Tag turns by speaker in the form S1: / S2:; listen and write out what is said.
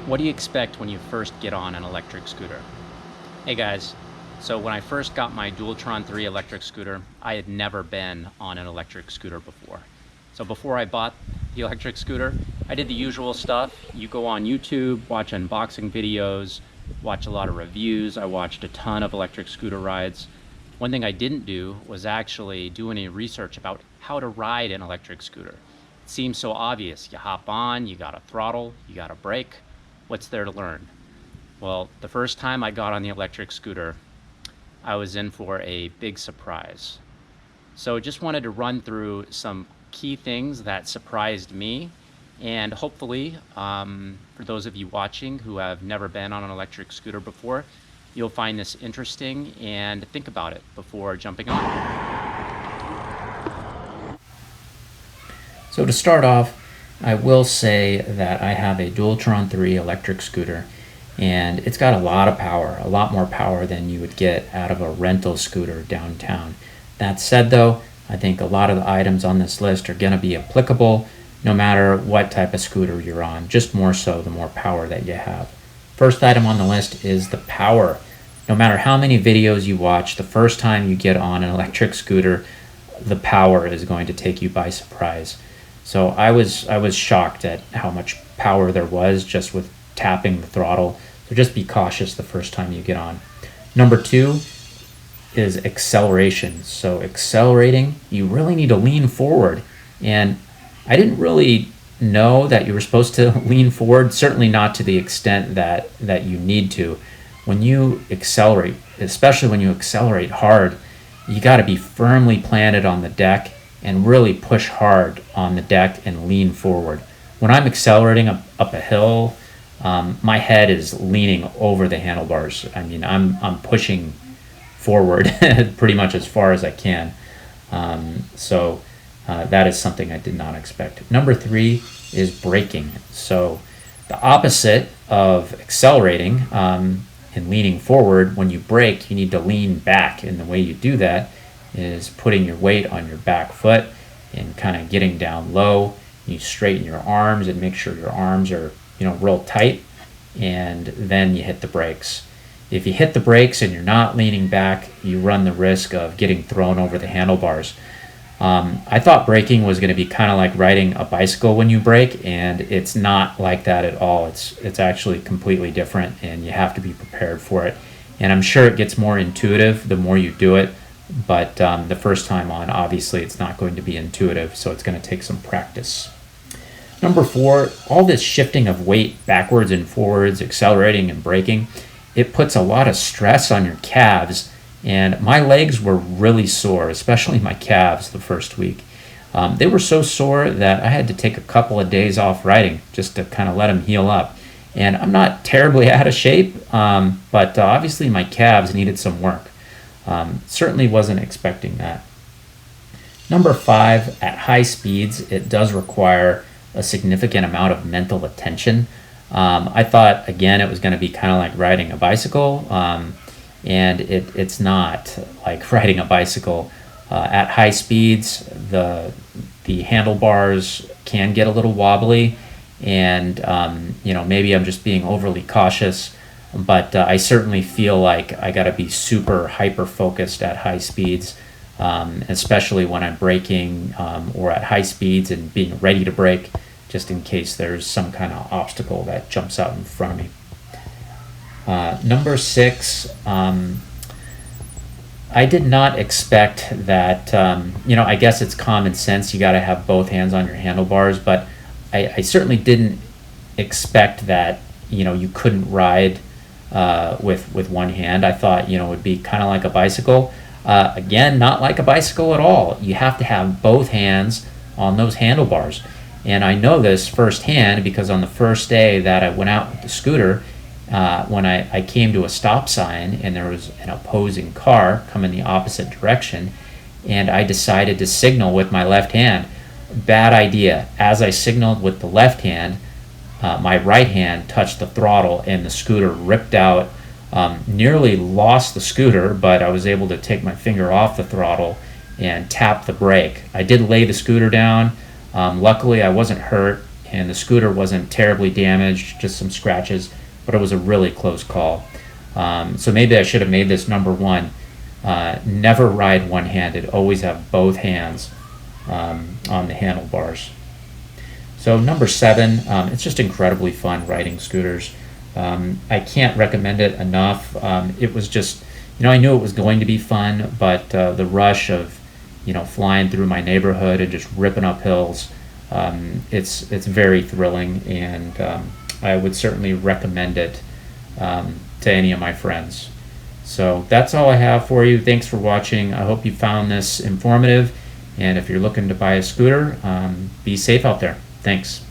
S1: What do you expect when you first get on an electric scooter? Hey guys, so when I first got my Dualtron 3 electric scooter, I had never been on an electric scooter before. So before I bought the electric scooter, I did the usual stuff. You go on YouTube, watch unboxing videos, watch a lot of reviews. I watched a ton of electric scooter rides. One thing I didn't do was actually do any research about how to ride an electric scooter. It seems so obvious. You hop on, you got a throttle, you got a brake. What's there to learn? Well, the first time I got on the electric scooter, I was in for a big surprise. So just wanted to run through some key things that surprised me, and hopefully, for those of you watching who have never been on an electric scooter before, you'll find this interesting and think about it before jumping on.
S2: So to start off, I will say that I have a Dualtron 3 electric scooter, and it's got a lot of power, a lot more power than you would get out of a rental scooter downtown. That said though, I think a lot of the items on this list are going to be applicable no matter what type of scooter you're on, just more so the more power that you have. First item on the list is the power. No matter how many videos you watch, the first time you get on an electric scooter, the power is going to take you by surprise. So I was shocked at how much power there was just with tapping the throttle. So just be cautious the first time you get on. Number two is acceleration. So accelerating, you really need to lean forward. And I didn't really know that you were supposed to lean forward, certainly not to the extent that you need to. When you accelerate, especially when you accelerate hard, you got to be firmly planted on the deck and really push hard on the deck and lean forward. When I'm accelerating up a hill, my head is leaning over the handlebars. I mean, I'm pushing forward pretty much as far as I can. That is something I did not expect. Number three is braking. So the opposite of accelerating and leaning forward, when you brake, you need to lean back. And the way you do that is putting your weight on your back foot and kind of getting down low. You straighten your arms and make sure your arms are, real tight, and then you hit the brakes. If you hit the brakes and you're not leaning back, you run the risk of getting thrown over the handlebars. I thought braking was going to be kind of like riding a bicycle when you brake, and it's not like that at all. It's actually completely different, and you have to be prepared for it. And I'm sure it gets more intuitive the more you do it, but the first time on, obviously, it's not going to be intuitive, so it's going to take some practice. Number four, all this shifting of weight backwards and forwards, accelerating and braking, it puts a lot of stress on your calves, and my legs were really sore, especially my calves the first week. They were so sore that I had to take a couple of days off riding just to kind of let them heal up. And I'm not terribly out of shape, but obviously my calves needed some work. Certainly wasn't expecting that. Number five, at high speeds, it does require a significant amount of mental attention. I thought, again, it was going to be kind of like riding a bicycle, and it's not like riding a bicycle. At high speeds, the handlebars can get a little wobbly, and maybe I'm just being overly cautious, but I certainly feel like I got to be super hyper focused at high speeds, especially when I'm braking or at high speeds and being ready to brake, just in case there's some kind of obstacle that jumps out in front of me. Number six, I did not expect that, I guess it's common sense, you got to have both hands on your handlebars, but I certainly didn't expect that, you couldn't ride with one hand. I thought, it would be kind of like a bicycle. Again, not like a bicycle at all. You have to have both hands on those handlebars. And I know this firsthand because on the first day that I went out with the scooter, when I came to a stop sign and there was an opposing car coming the opposite direction, and I decided to signal with my left hand. Bad idea. As I signaled with the left hand, my right hand touched the throttle and the scooter ripped out. Nearly lost the scooter, but I was able to take my finger off the throttle and tap the brake. I did lay the scooter down. Luckily, I wasn't hurt, and the scooter wasn't terribly damaged, just some scratches, but it was a really close call. So maybe I should have made this number one. Never ride one-handed, always have both hands on the handlebars. So number 7, it's just incredibly fun riding scooters. I can't recommend it enough. It was just, I knew it was going to be fun, but the rush of, flying through my neighborhood and just ripping up hills, it's very thrilling, and I would certainly recommend it to any of my friends. So that's all I have for you. Thanks for watching. I hope you found this informative, and if you're looking to buy a scooter, be safe out there. Thanks.